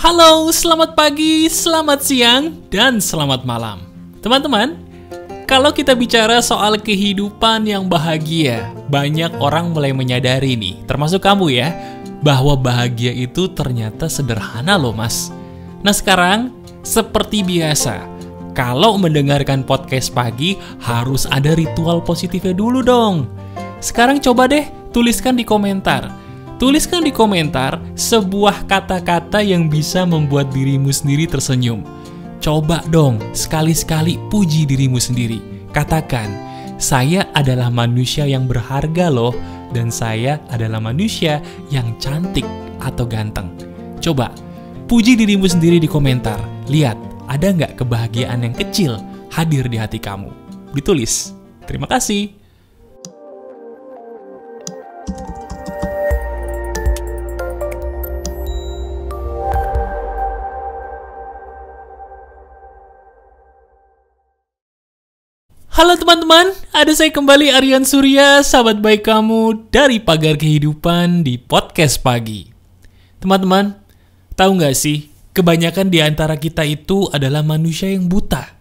Halo, selamat pagi, selamat siang, dan selamat malam. Teman-teman, kalau kita bicara soal kehidupan yang bahagia, banyak orang mulai menyadari nih, termasuk kamu ya, bahwa bahagia itu ternyata sederhana loh mas. Nah sekarang, seperti biasa, kalau mendengarkan podcast pagi, harus ada ritual positifnya dulu dong. Sekarang coba deh, tuliskan di komentar. Tuliskan di komentar sebuah kata-kata yang bisa membuat dirimu sendiri tersenyum. Coba dong, sekali-sekali puji dirimu sendiri. Katakan, saya adalah manusia yang berharga loh, dan saya adalah manusia yang cantik atau ganteng. Coba, puji dirimu sendiri di komentar. Lihat, ada nggak kebahagiaan yang kecil hadir di hati kamu? Ditulis. Terima kasih. Halo teman-teman, ada saya kembali Aryan Surya, sahabat baik kamu dari Pagar Kehidupan di Podcast Pagi. Teman-teman, tahu nggak sih, kebanyakan di antara kita itu adalah manusia yang buta.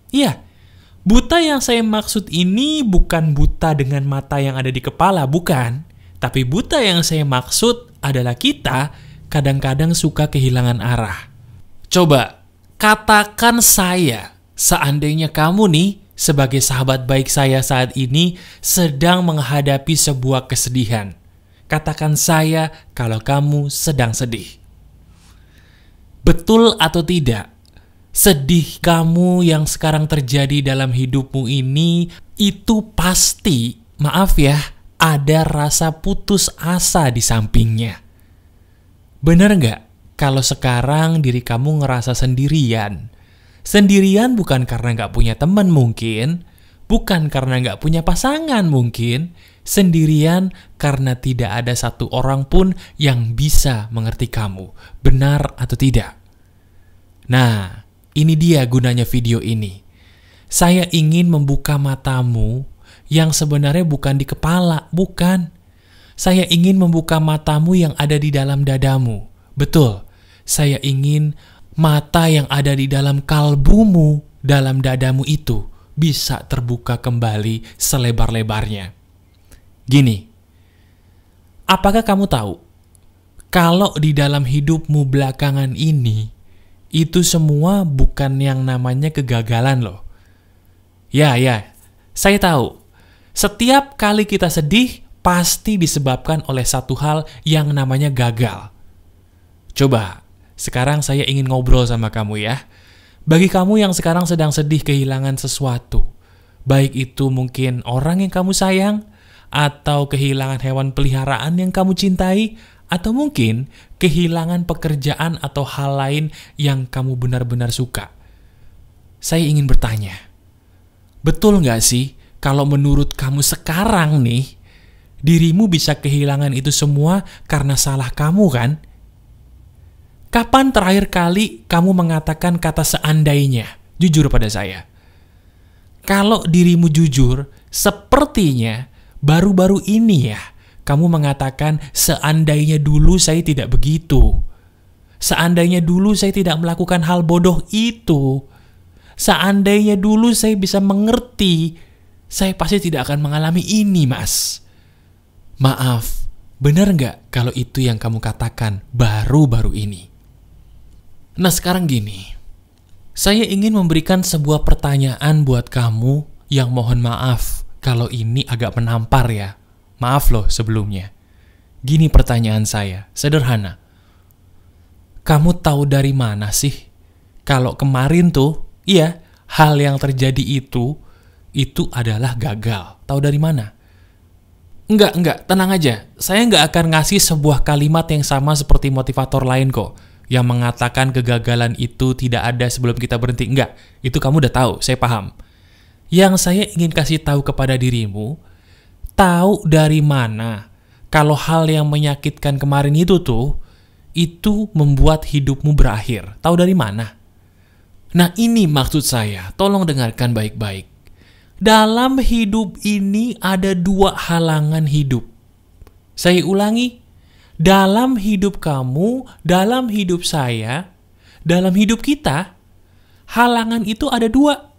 Iya, buta yang saya maksud ini bukan buta dengan mata yang ada di kepala, bukan. Tapi buta yang saya maksud adalah kita kadang-kadang suka kehilangan arah. Coba, katakan saya, seandainya kamu nih, sebagai sahabat baik saya saat ini sedang menghadapi sebuah kesedihan. Katakan saya kalau kamu sedang sedih. Betul atau tidak? Sedih kamu yang sekarang terjadi dalam hidupmu ini itu pasti, maaf ya, ada rasa putus asa di sampingnya. Benar nggak kalau sekarang diri kamu ngerasa sendirian? Sendirian bukan karena nggak punya teman mungkin, bukan karena nggak punya pasangan mungkin, sendirian karena tidak ada satu orang pun yang bisa mengerti kamu, benar atau tidak? Nah, ini dia gunanya video ini. Saya ingin membuka matamu yang sebenarnya bukan di kepala, bukan. Saya ingin membuka matamu yang ada di dalam dadamu. Betul, saya ingin mata yang ada di dalam kalbumu, dalam dadamu itu bisa terbuka kembali selebar-lebarnya. Gini, apakah kamu tahu kalau di dalam hidupmu belakangan ini itu semua bukan yang namanya kegagalan loh. Ya, saya tahu. Setiap kali kita sedih pasti disebabkan oleh satu hal yang namanya gagal. Coba sekarang saya ingin ngobrol sama kamu ya. Bagi kamu yang sekarang sedang sedih kehilangan sesuatu, baik itu mungkin orang yang kamu sayang, atau kehilangan hewan peliharaan yang kamu cintai, atau mungkin kehilangan pekerjaan atau hal lain yang kamu benar-benar suka. Saya ingin bertanya, betul nggak sih kalau menurut kamu sekarang nih, dirimu bisa kehilangan itu semua karena salah kamu kan? Kapan terakhir kali kamu mengatakan kata seandainya? Jujur pada saya. Kalau dirimu jujur, sepertinya baru-baru ini ya, kamu mengatakan seandainya dulu saya tidak begitu. Seandainya dulu saya tidak melakukan hal bodoh itu. Seandainya dulu saya bisa mengerti, saya pasti tidak akan mengalami ini, Mas. Maaf, benar nggak kalau itu yang kamu katakan baru-baru ini? Nah sekarang gini, saya ingin memberikan sebuah pertanyaan buat kamu yang mohon maaf kalau ini agak menampar ya. Maaf loh sebelumnya. Gini pertanyaan saya, sederhana. Kamu tahu dari mana sih kalau kemarin tuh, iya, hal yang terjadi itu adalah gagal? Tahu dari mana? Enggak, tenang aja. Saya nggak akan ngasih sebuah kalimat yang sama seperti motivator lain kok, yang mengatakan kegagalan itu tidak ada sebelum kita berhenti. Enggak, itu kamu udah tahu, saya paham. Yang saya ingin kasih tahu kepada dirimu, tahu dari mana kalau hal yang menyakitkan kemarin itu membuat hidupmu berakhir. Tahu dari mana? Nah ini maksud saya, tolong dengarkan baik-baik. Dalam hidup ini ada dua halangan hidup. Saya ulangi, dalam hidup kamu, dalam hidup saya, dalam hidup kita, halangan itu ada dua.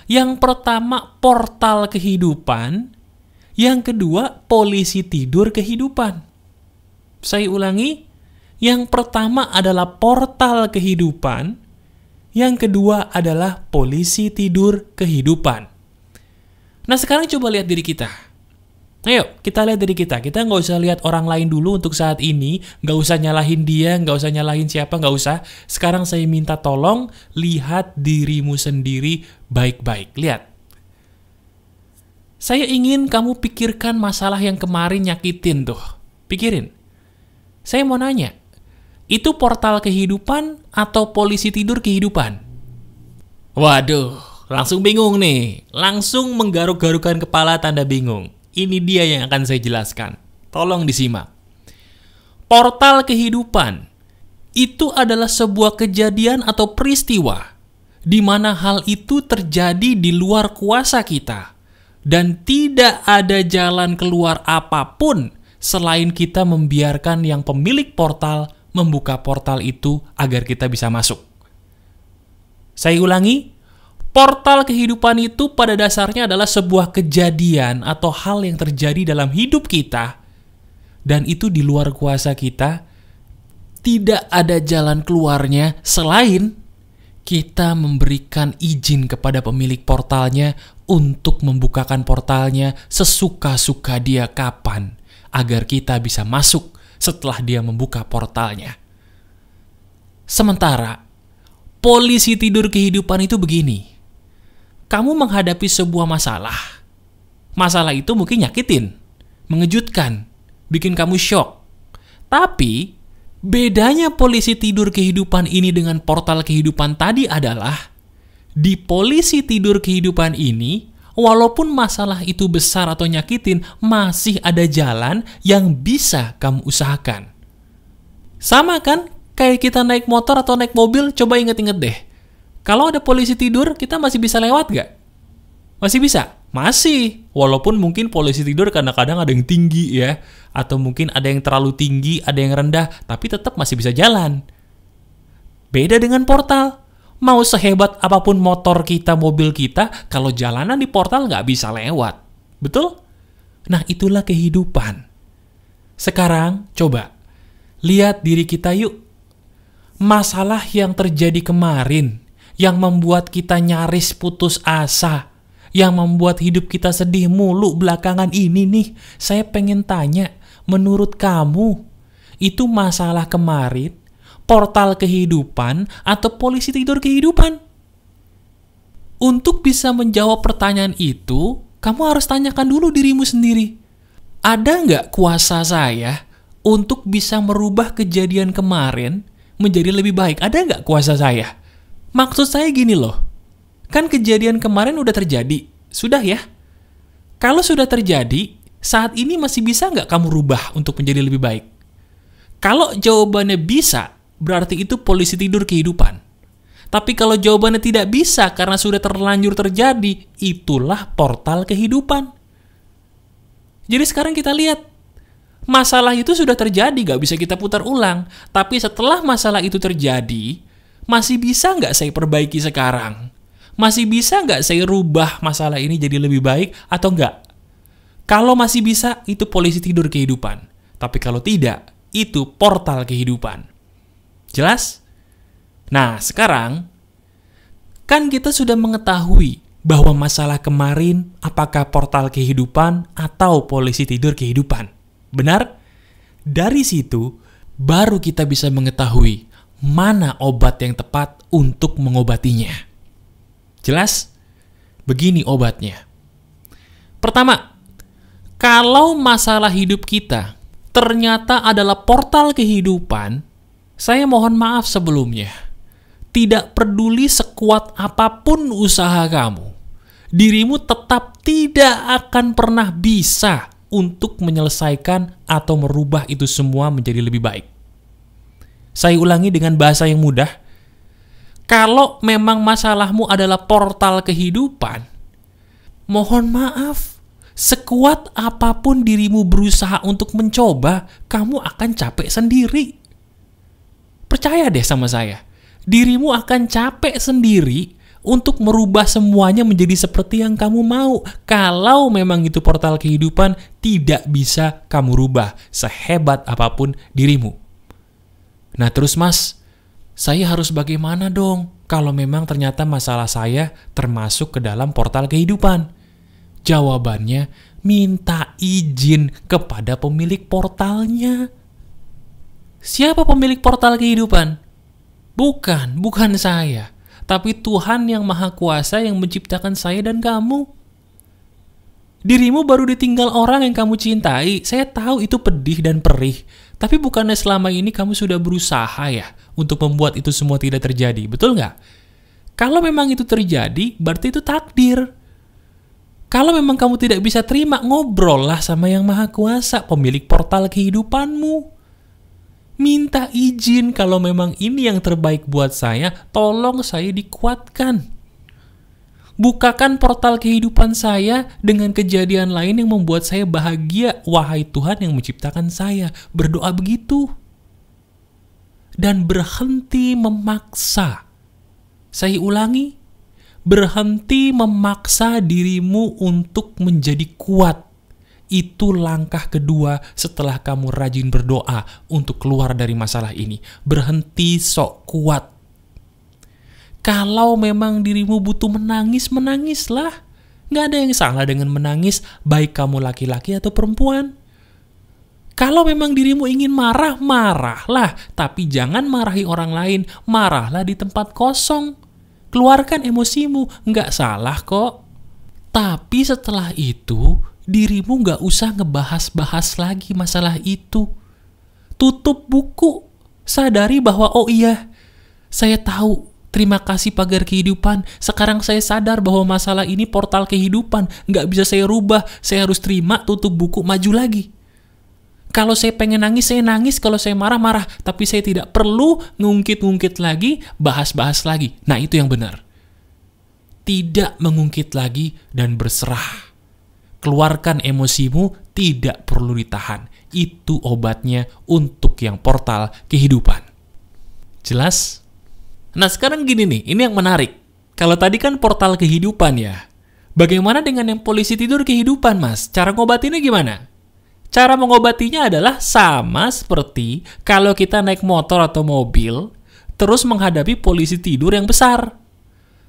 Yang pertama, portal kehidupan. Yang kedua, polisi tidur kehidupan. Saya ulangi, yang pertama adalah portal kehidupan. Yang kedua adalah polisi tidur kehidupan. Nah, sekarang coba lihat diri kita. Ayo, kita lihat diri kita. Kita nggak usah lihat orang lain dulu untuk saat ini. Nggak usah nyalahin dia, nggak usah nyalahin siapa, nggak usah. Sekarang saya minta tolong, lihat dirimu sendiri baik-baik. Lihat. Saya ingin kamu pikirkan masalah yang kemarin nyakitin tuh. Pikirin. Saya mau nanya, itu portal kehidupan atau polisi tidur kehidupan? Waduh, langsung bingung nih. Langsung menggaruk-garukan kepala tanda bingung. Ini dia yang akan saya jelaskan. Tolong disimak. Portal kehidupan itu adalah sebuah kejadian atau peristiwa di mana hal itu terjadi di luar kuasa kita dan tidak ada jalan keluar apapun selain kita membiarkan yang pemilik portal membuka portal itu agar kita bisa masuk. Saya ulangi. Portal kehidupan itu pada dasarnya adalah sebuah kejadian atau hal yang terjadi dalam hidup kita dan itu di luar kuasa kita. Tidak ada jalan keluarnya selain kita memberikan izin kepada pemilik portalnya untuk membukakan portalnya sesuka-suka dia kapan agar kita bisa masuk setelah dia membuka portalnya. Sementara polisi tidur kehidupan itu begini. Kamu menghadapi sebuah masalah. Masalah itu mungkin nyakitin, mengejutkan, bikin kamu shock. Tapi, bedanya polisi tidur kehidupan ini dengan portal kehidupan tadi adalah, di polisi tidur kehidupan ini, walaupun masalah itu besar atau nyakitin, masih ada jalan yang bisa kamu usahakan. Sama kan? Kayak kita naik motor atau naik mobil, coba inget-inget deh. Kalau ada polisi tidur, kita masih bisa lewat nggak? Masih bisa? Masih. Walaupun mungkin polisi tidur kadang-kadang ada yang tinggi ya. Atau mungkin ada yang terlalu tinggi, ada yang rendah. Tapi tetap masih bisa jalan. Beda dengan portal. Mau sehebat apapun motor kita, mobil kita, kalau jalanan di portal nggak bisa lewat. Betul? Nah, itulah kehidupan. Sekarang, coba. Lihat diri kita yuk. Masalah yang terjadi kemarin, yang membuat kita nyaris putus asa, yang membuat hidup kita sedih mulu belakangan ini nih. Saya pengen tanya, menurut kamu, itu masalah kemarin, portal kehidupan, atau polisi tidur kehidupan? Untuk bisa menjawab pertanyaan itu, kamu harus tanyakan dulu dirimu sendiri. Ada nggak kuasa saya untuk bisa merubah kejadian kemarin menjadi lebih baik? Ada nggak kuasa saya? Maksud saya gini loh, kan kejadian kemarin udah terjadi, sudah ya? Kalau sudah terjadi, saat ini masih bisa nggak kamu rubah untuk menjadi lebih baik? Kalau jawabannya bisa, berarti itu polisi tidur kehidupan. Tapi kalau jawabannya tidak bisa karena sudah terlanjur terjadi, itulah portal kehidupan. Jadi sekarang kita lihat, masalah itu sudah terjadi, nggak bisa kita putar ulang. Tapi setelah masalah itu terjadi, masih bisa nggak saya perbaiki sekarang? Masih bisa nggak saya rubah masalah ini jadi lebih baik atau nggak? Kalau masih bisa, itu polisi tidur kehidupan. Tapi kalau tidak, itu portal kehidupan. Jelas? Nah, sekarang, kan kita sudah mengetahui bahwa masalah kemarin apakah portal kehidupan atau polisi tidur kehidupan. Benar? Dari situ, baru kita bisa mengetahui mana obat yang tepat untuk mengobatinya. Jelas? Begini obatnya. Pertama, kalau masalah hidup kita ternyata adalah portal kehidupan, saya mohon maaf sebelumnya. Tidak peduli sekuat apapun usaha kamu, dirimu tetap tidak akan pernah bisa untuk menyelesaikan atau merubah itu semua menjadi lebih baik. Saya ulangi dengan bahasa yang mudah. Kalau memang masalahmu adalah portal kehidupan, mohon maaf, sekuat apapun dirimu berusaha untuk mencoba, kamu akan capek sendiri. Percaya deh sama saya. Dirimu akan capek sendiri untuk merubah semuanya menjadi seperti yang kamu mau. Kalau memang itu portal kehidupan, tidak bisa kamu rubah sehebat apapun dirimu. Nah terus Mas, saya harus bagaimana dong kalau memang ternyata masalah saya termasuk ke dalam portal kehidupan? Jawabannya, minta izin kepada pemilik portalnya. Siapa pemilik portal kehidupan? Bukan saya. Tapi Tuhan yang Maha Kuasa yang menciptakan saya dan kamu. Dirimu baru ditinggal orang yang kamu cintai. Saya tahu itu pedih dan perih. Tapi bukannya selama ini kamu sudah berusaha ya untuk membuat itu semua tidak terjadi. Betul nggak? Kalau memang itu terjadi, berarti itu takdir. Kalau memang kamu tidak bisa terima, ngobrol lah sama yang Maha Kuasa, pemilik portal kehidupanmu. Minta izin kalau memang ini yang terbaik buat saya, tolong saya dikuatkan. Bukakan portal kehidupan saya dengan kejadian lain yang membuat saya bahagia. Wahai Tuhan yang menciptakan saya, berdoa begitu. Dan berhenti memaksa. Saya ulangi, berhenti memaksa dirimu untuk menjadi kuat. Itu langkah kedua setelah kamu rajin berdoa untuk keluar dari masalah ini. Berhenti sok kuat. Kalau memang dirimu butuh menangis, menangislah. Gak ada yang salah dengan menangis, baik kamu laki-laki atau perempuan. Kalau memang dirimu ingin marah, marahlah. Tapi jangan marahi orang lain, marahlah di tempat kosong. Keluarkan emosimu, gak salah kok. Tapi setelah itu, dirimu gak usah ngebahas-bahas lagi masalah itu. Tutup buku. Sadari bahwa oh iya, saya tahu. Terima kasih pagar kehidupan. Sekarang saya sadar bahwa masalah ini portal kehidupan. Gak bisa saya rubah. Saya harus terima, tutup buku, maju lagi. Kalau saya pengen nangis, saya nangis. Kalau saya marah, marah. Tapi saya tidak perlu ngungkit-ngungkit lagi, bahas-bahas lagi. Nah itu yang benar. Tidak mengungkit lagi dan berserah. Keluarkan emosimu, tidak perlu ditahan. Itu obatnya untuk yang portal kehidupan. Jelas? Nah sekarang gini nih, ini yang menarik. Kalau tadi kan portal kehidupan ya. Bagaimana dengan yang polisi tidur kehidupan Mas? Cara ngobatinnya gimana? Cara mengobatinya adalah sama seperti kalau kita naik motor atau mobil, terus menghadapi polisi tidur yang besar.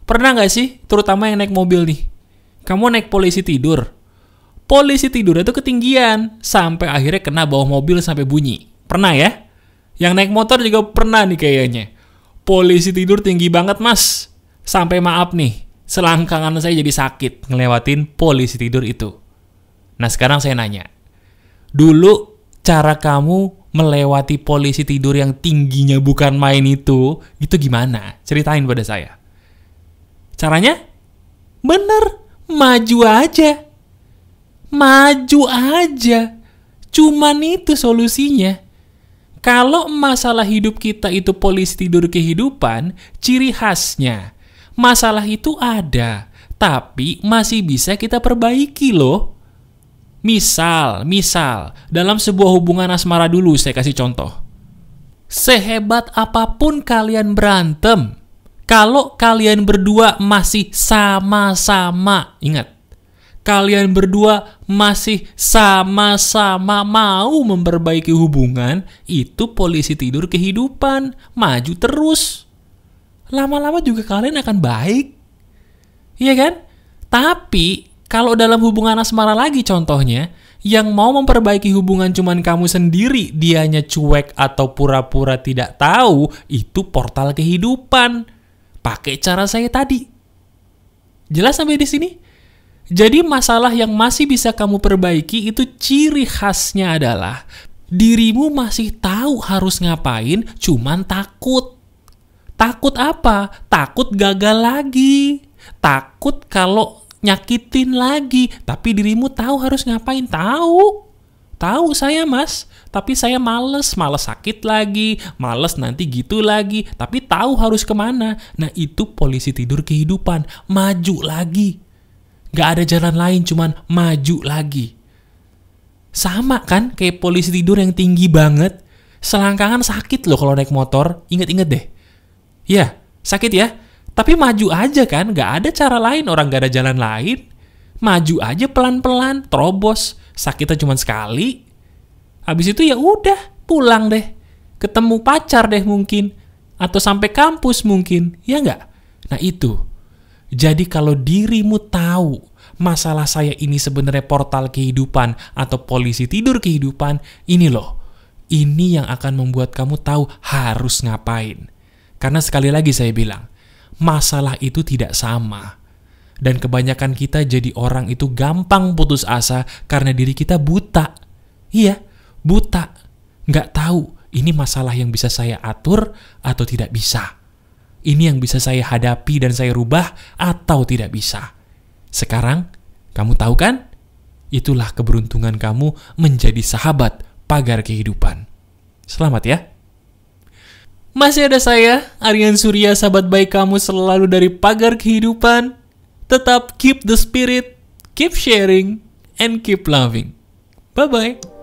Pernah nggak sih, terutama yang naik mobil nih, kamu naik polisi tidur. Polisi tidur itu ketinggian, sampai akhirnya kena bawah mobil sampai bunyi. Pernah ya? Yang naik motor juga pernah nih kayaknya. Polisi tidur tinggi banget Mas. Sampai maaf nih, selangkangan saya jadi sakit ngelewatin polisi tidur itu. Nah sekarang saya nanya. Dulu cara kamu melewati polisi tidur yang tingginya bukan main itu gimana? Ceritain pada saya. Caranya? Bener, maju aja. Maju aja. Cuman itu solusinya. Kalau masalah hidup kita itu polisi tidur kehidupan, ciri khasnya, masalah itu ada, tapi masih bisa kita perbaiki loh. Misal, dalam sebuah hubungan asmara dulu saya kasih contoh. Sehebat apapun kalian berantem, kalau kalian berdua masih sama-sama, ingat, kalian berdua masih sama-sama mau memperbaiki hubungan, itu polisi tidur kehidupan, maju terus. Lama-lama juga kalian akan baik. Iya kan? Tapi kalau dalam hubungan asmara lagi contohnya, yang mau memperbaiki hubungan cuman kamu sendiri, dianya cuek atau pura-pura tidak tahu, itu portal kehidupan. Pakai cara saya tadi. Jelas sampai di sini? Jadi masalah yang masih bisa kamu perbaiki itu ciri khasnya adalah dirimu masih tahu harus ngapain, cuman takut. Takut apa? Takut gagal lagi. Takut kalau nyakitin lagi. Tapi dirimu tahu harus ngapain. Tahu saya Mas. Tapi saya males sakit lagi. Males nanti gitu lagi. Tapi tahu harus kemana. Nah itu polisi tidur kehidupan. Maju lagi. Gak ada jalan lain, cuman maju lagi. Sama kan kayak polisi tidur yang tinggi banget. Selangkangan sakit loh kalau naik motor. Ingat-ingat deh. Ya, sakit ya. Tapi maju aja kan, gak ada cara lain, orang gak ada jalan lain. Maju aja pelan-pelan, terobos. Sakitnya cuma sekali. Habis itu ya udah, pulang deh. Ketemu pacar deh mungkin. Atau sampai kampus mungkin, ya nggak? Nah itu. Jadi kalau dirimu tahu masalah saya ini sebenarnya portal kehidupan atau polisi tidur kehidupan, ini loh. Ini yang akan membuat kamu tahu harus ngapain. Karena sekali lagi saya bilang, masalah itu tidak sama. Dan kebanyakan kita jadi orang itu gampang putus asa karena diri kita buta. Iya, buta. Nggak tahu ini masalah yang bisa saya atur atau tidak bisa. Ini yang bisa saya hadapi dan saya rubah atau tidak bisa. Sekarang, kamu tahu kan? Itulah keberuntungan kamu menjadi sahabat pagar kehidupan. Selamat ya. Masih ada saya, Aryan Surya, sahabat baik kamu selalu dari pagar kehidupan. Tetap keep the spirit, keep sharing, and keep loving. Bye-bye.